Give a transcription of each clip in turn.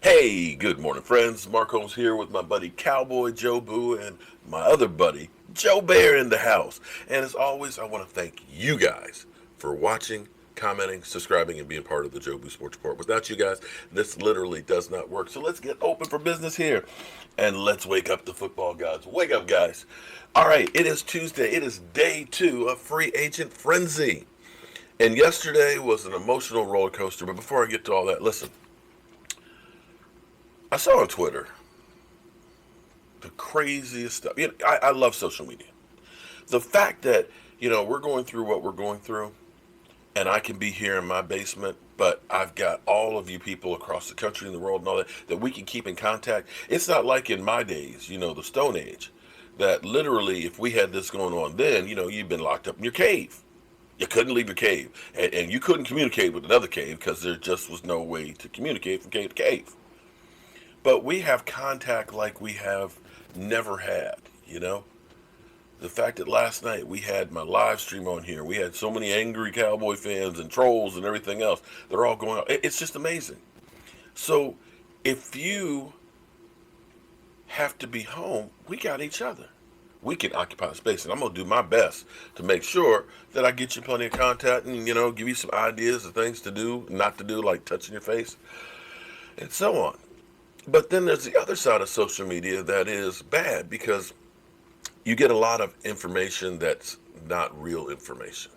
Hey, good morning, friends. Mark Holmes here with my buddy Cowboy Joe Boo and my other buddy Joe Bear in the house. And as always, I want to thank you guys for watching, commenting, subscribing, and being part of the Joe Boo Sports Report. Without you guys, this literally does not work. So let's get open for business here and let's wake up the football gods. Wake up, guys. All right, it is Tuesday. It is day 2 of free agent frenzy. And yesterday was an emotional roller coaster. But before I get to all that, listen. I saw on Twitter the craziest stuff. I love social media. The fact that, we're going through what we're going through, and I can be here in my basement, but I've got all of you people across the country and the world and all that we can keep in contact. It's not like in my days, the Stone Age, that literally if we had this going on then, you've been locked up in your cave. You couldn't leave your cave, and you couldn't communicate with another cave because there just was no way to communicate from cave to cave. But we have contact like we have never had. The fact that last night we had my live stream on here, we had so many angry Cowboy fans and trolls and everything else. They're all going out. It's just amazing. So if you have to be home, we got each other. We can occupy space, and I'm going to do my best to make sure that I get you plenty of contact and, give you some ideas of things to do, not to do, like touching your face, and so on. But then there's the other side of social media that is bad because you get a lot of information that's not real information.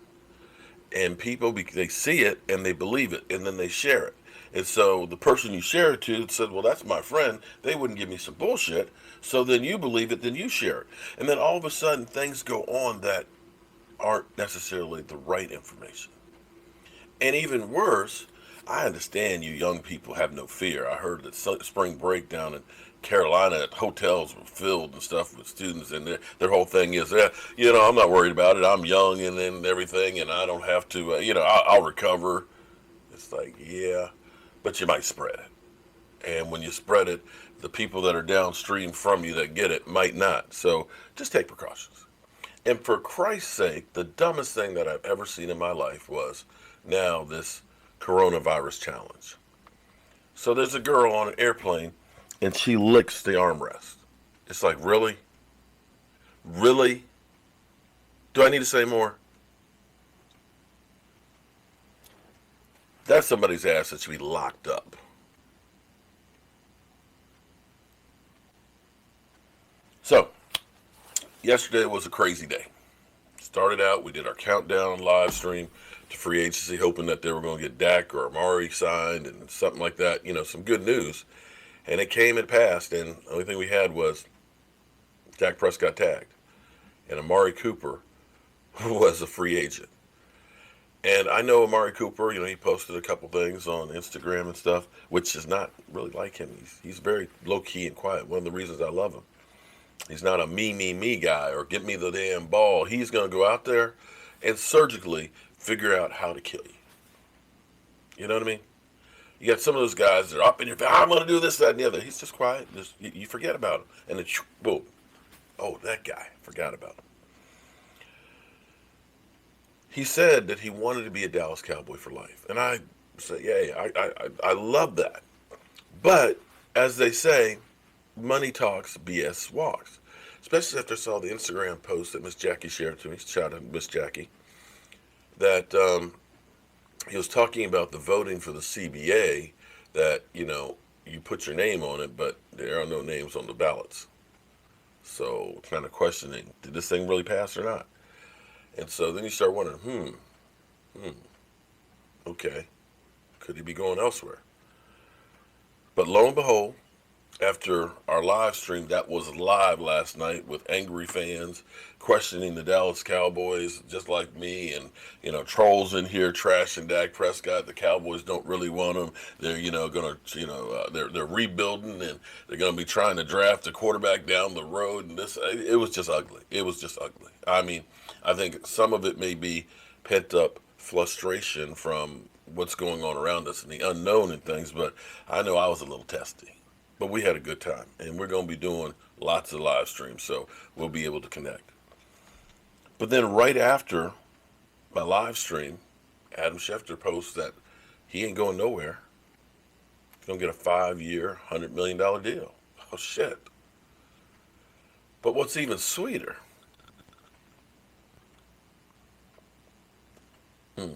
And people, they see it and they believe it and then they share it. And so the person you share it to said, well, that's my friend. They wouldn't give me some bullshit. So then you believe it, then you share it. And then all of a sudden things go on that aren't necessarily the right information. And even worse, I understand you young people have no fear. I heard that spring break down in Carolina, hotels were filled and stuff with students, and their whole thing is, I'm not worried about it. I'm young and everything, and I don't have to, I'll recover. It's like, yeah, but you might spread it. And when you spread it, the people that are downstream from you that get it might not. So just take precautions. And for Christ's sake, the dumbest thing that I've ever seen in my life was now this coronavirus challenge. So there's a girl on an airplane and she licks the armrest. It's like, really? Really? Do I need to say more? That's somebody's ass that should be locked up. So, yesterday was a crazy day. Started out, we did our countdown live stream to free agency, hoping that they were going to get Dak or Amari signed and something like that, some good news. And it came and passed, and the only thing we had was Dak Prescott tagged. And Amari Cooper was a free agent. And I know Amari Cooper, he posted a couple things on Instagram and stuff, which is not really like him. He's very low-key and quiet. One of the reasons I love him. He's not a me guy or get me the damn ball. He's going to go out there and surgically figure out how to kill you. You know what I mean? You got some of those guys that are up in your face. I'm going to do this, that, and the other. He's just quiet. You forget about him. And then, boom. Oh, that guy. Forgot about him. He said that he wanted to be a Dallas Cowboy for life. And I say, yeah, I love that. But, as they say, money talks, BS walks. Especially after I saw the Instagram post that Miss Jackie shared to me. Shout out to Miss Jackie. That he was talking about the voting for the CBA. That, you put your name on it, but there are no names on the ballots. So, kind of questioning, did this thing really pass or not? And so then you start wondering, okay, could he be going elsewhere? But lo and behold, after our live stream that was live last night with angry fans questioning the Dallas Cowboys just like me, and trolls in here trashing Dak Prescott. The Cowboys don't really want him. They're going to they're rebuilding, and they're going to be trying to draft a quarterback down the road, and it was just ugly. It was just ugly. I mean, I think some of it may be pent up frustration from what's going on around us and the unknown and things, but I know I was a little testy. But we had a good time, and we're going to be doing lots of live streams, so we'll be able to connect. But then right after my live stream, Adam Schefter posts that he ain't going nowhere. He's going to get a 5-year, $100 million deal. Oh, shit. But what's even sweeter hmm,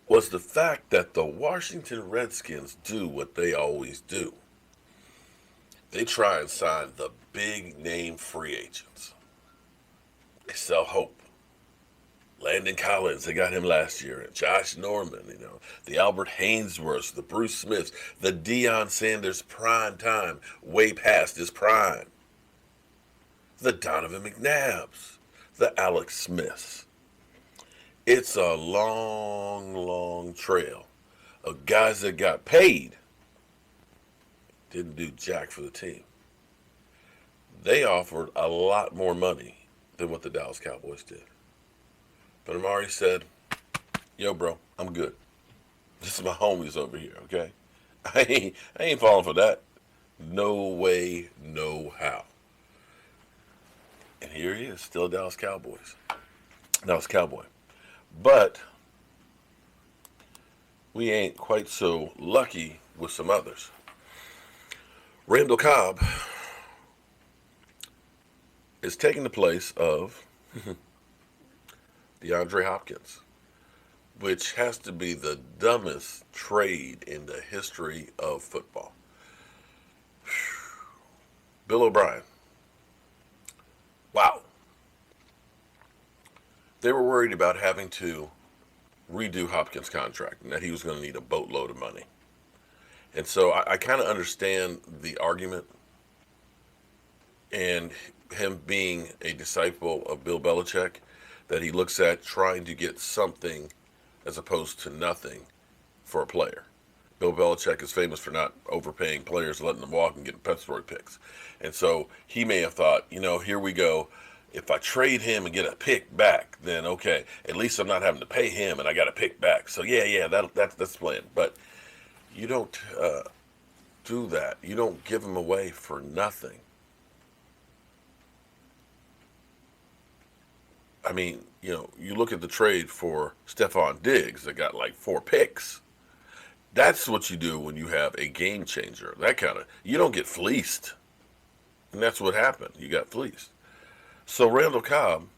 was the fact that the Washington Redskins do what they always do. They try and sign the big name free agents. They sell hope. Landon Collins, they got him last year. And Josh Norman, the Albert Haynesworths, the Bruce Smiths, the Deion Sanders prime time, way past his prime. The Donovan McNabbs, the Alex Smiths. It's a long, long trail of guys that got paid, didn't do jack for the team. They offered a lot more money than what the Dallas Cowboys did. But Amari said, yo, bro, I'm good. This is my homies over here, okay? I ain't falling for that. No way, no how. And here he is, still a Dallas Cowboy. But we ain't quite so lucky with some others. Randle Cobb is taking the place of DeAndre Hopkins, which has to be the dumbest trade in the history of football. Bill O'Brien. Wow. They were worried about having to redo Hopkins' contract and that he was going to need a boatload of money. And so I kind of understand the argument, and him being a disciple of Bill Belichick, that he looks at trying to get something as opposed to nothing for a player. Bill Belichick is famous for not overpaying players, letting them walk and getting Pittsburgh picks. And so he may have thought, here we go. If I trade him and get a pick back, then okay, at least I'm not having to pay him and I got a pick back. So that's the plan. But you don't do that. You don't give him away for nothing. I mean, you look at the trade for Stephon Diggs that got like 4 picks. That's what you do when you have a game changer. You don't get fleeced. And that's what happened. You got fleeced. So Randle Cobb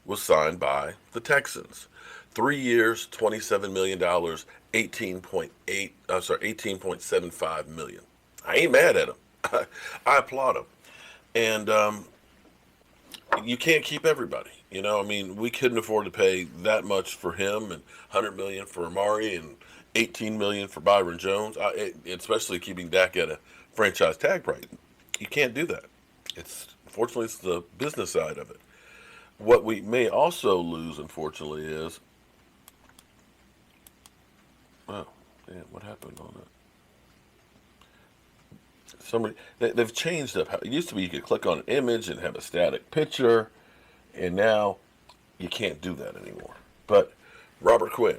was signed by the Texans. 3 years, $27 million, 18.75 million. I ain't mad at him. I applaud him. And you can't keep everybody. We couldn't afford to pay that much for him, and $100 million for Amari, and $18 million for Byron Jones. Especially keeping Dak at a franchise tag price. You can't do that. Unfortunately, it's the business side of it. What we may also lose, unfortunately, is what happened on that? They've changed up. It used to be you could click on an image and have a static picture, and now you can't do that anymore. But Robert Quinn.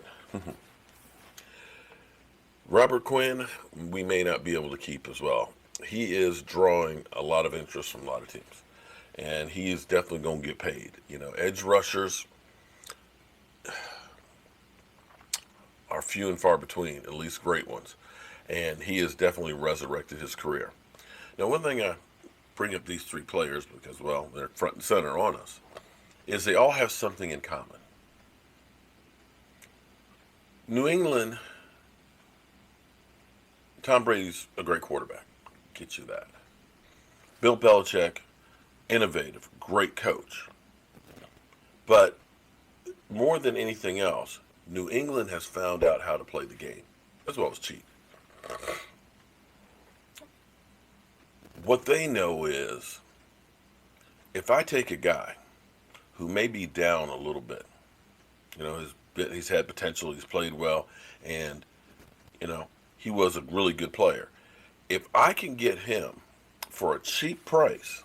Robert Quinn, we may not be able to keep as well. He is drawing a lot of interest from a lot of teams, and he is definitely going to get paid. Edge rushers are few and far between, at least great ones, and he has definitely resurrected his career. Now, one thing I bring up these 3 players because, they're front and center on us, is they all have something in common. New England, Tom Brady's a great quarterback. Get you that. Bill Belichick, innovative, great coach. But more than anything else, New England has found out how to play the game, as well as cheat. What they know is, if I take a guy who may be down a little bit, he's had potential, he's played well, and, he was a really good player. If I can get him for a cheap price,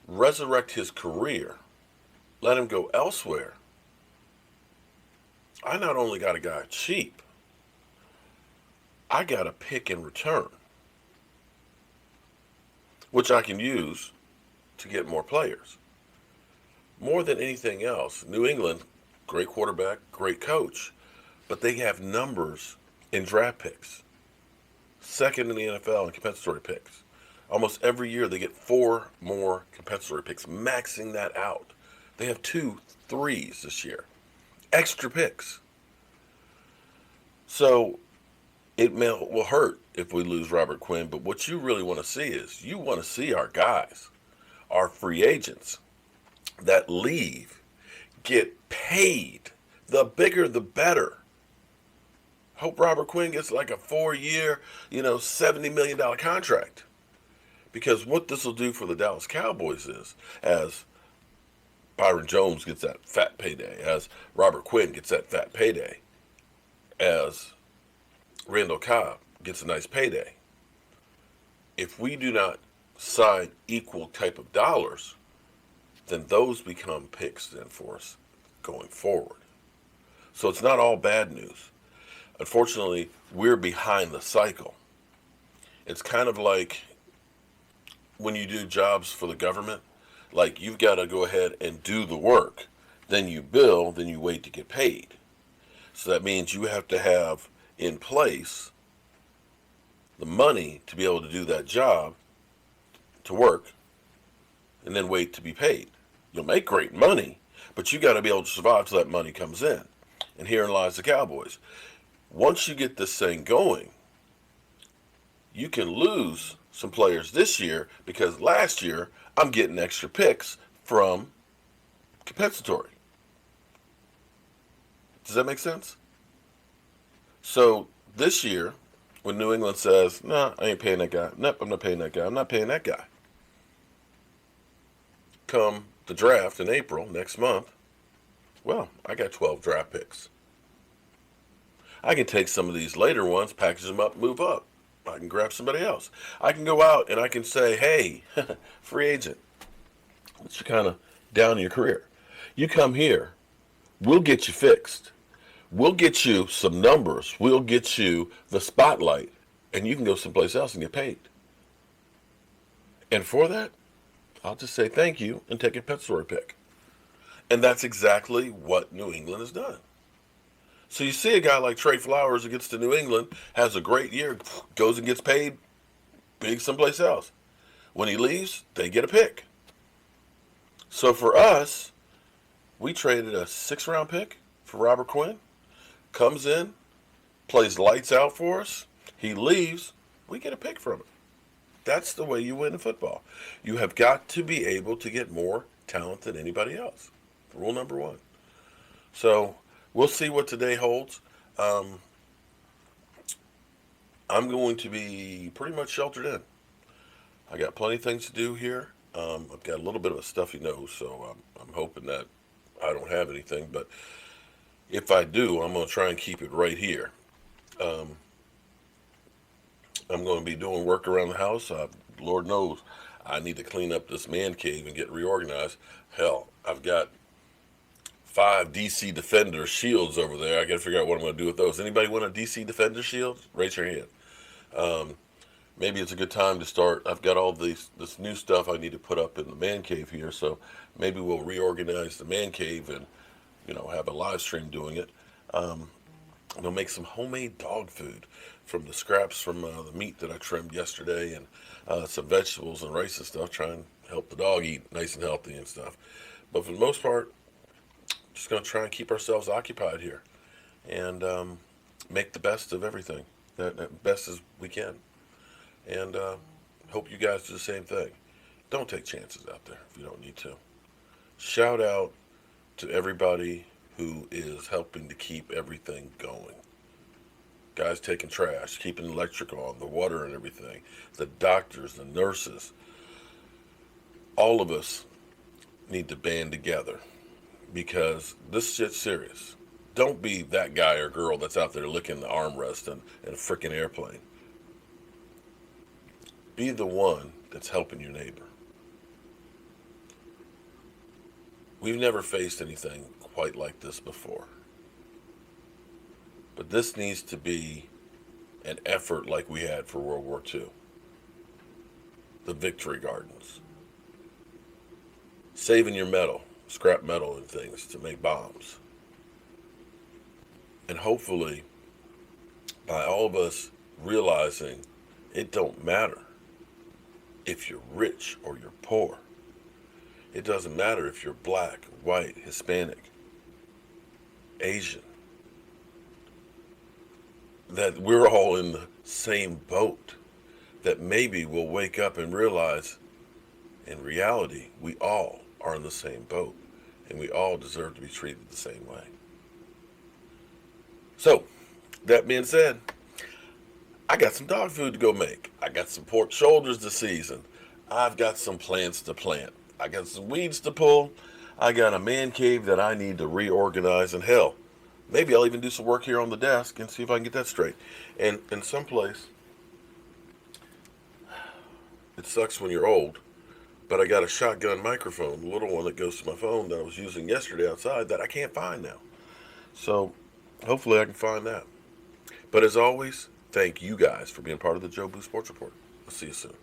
resurrect his career, let him go elsewhere, I not only got a guy cheap, I got a pick in return, which I can use to get more players. more than anything else, New England, great quarterback, great coach, but they have numbers in draft picks, second in the NFL in compensatory picks. Almost every year they get four more compensatory picks, maxing that out. They have two threes this year, extra picks. So will hurt if we lose Robert Quinn, but what you really want to see is you want to see our guys, our free agents that leave, get paid. The bigger, the better. Hope Robert Quinn gets like a 4-year, $70 million contract. Because what this will do for the Dallas Cowboys is, as Byron Jones gets that fat payday, as Robert Quinn gets that fat payday, as Randle Cobb gets a nice payday. If we do not sign equal type of dollars, then those become picks then for us going forward. So it's not all bad news. Unfortunately, we're behind the cycle. It's kind of like when you do jobs for the government, like you've got to go ahead and do the work. Then you bill, then you wait to get paid. So that means you have to have in place the money to be able to do that job, to work, and then wait to be paid. You'll make great money, but you got to be able to survive till that money comes in. And herein lies the Cowboys. Once you get this thing going, you can lose some players this year because last year I'm getting extra picks from compensatory. Does that make sense? So this year, when New England says, "No, I ain't paying that guy. Nope, I'm not paying that guy. I'm not paying that guy." Come the draft in April next month, well, I got 12 draft picks. I can take some of these later ones, package them up, move up. I can grab somebody else. I can go out and I can say, "Hey, free agent, it's kind of down in your career. You come here, we'll get you fixed. We'll get you some numbers. We'll get you the spotlight, and you can go someplace else and get paid." And for that, I'll just say thank you and take a compensatory pick. And that's exactly what New England has done. So you see a guy like Trey Flowers who gets to New England, has a great year, goes and gets paid big someplace else. When he leaves, they get a pick. So for us, we traded a 6th-round pick for Robert Quinn. Comes in, plays lights out for us. He leaves, we get a pick from him. That's the way you win in football. You have got to be able to get more talent than anybody else. Rule number 1. So we'll see what today holds. I'm going to be pretty much sheltered in. I got plenty of things to do here. I've got a little bit of a stuffy nose, so I'm hoping that I don't have anything. But if I do, I'm going to try and keep it right here. I'm going to be doing work around the house. Lord knows I need to clean up this man cave and get reorganized. Hell, I've got 5 DC Defender shields over there. I got to figure out what I'm going to do with those. Anybody want a DC Defender shield? Raise your hand. Maybe it's a good time to start. I've got all this new stuff I need to put up in the man cave here, so maybe we'll reorganize the man cave and have a live stream doing it. We'll make some homemade dog food from the scraps from the meat that I trimmed yesterday, and some vegetables and rice and stuff. Try and help the dog eat nice and healthy and stuff. But for the most part, just going to try and keep ourselves occupied here and make the best of everything, that best as we can. And hope you guys do the same thing. Don't take chances out there if you don't need to. Shout out to everybody who is helping to keep everything going. Guys taking trash, keeping the electric on, the water and everything, the doctors, the nurses. All of us need to band together because this shit's serious. Don't be that guy or girl that's out there licking the armrest in a freaking airplane. Be the one that's helping your neighbor. We've never faced anything quite like this before. But this needs to be an effort like we had for World War II. The Victory Gardens. Saving your metal. scrap metal and things to make bombs. And hopefully, by all of us realizing it don't matter if you're rich or you're poor. It doesn't matter if you're black, white, Hispanic, Asian. That we're all in the same boat. That maybe we'll wake up and realize, in reality, we all are in the same boat. And we all deserve to be treated the same way. So, that being said, I got some dog food to go make. I got some pork shoulders to season. I've got some plants to plant. I got some weeds to pull. I got a man cave that I need to reorganize. And hell, maybe I'll even do some work here on the desk and see if I can get that straight. And in some place, it sucks when you're old, but I got a shotgun microphone, a little one that goes to my phone that I was using yesterday outside that I can't find now. So hopefully I can find that. But as always, thank you guys for being part of the Joe Boo Sports Report. I'll see you soon.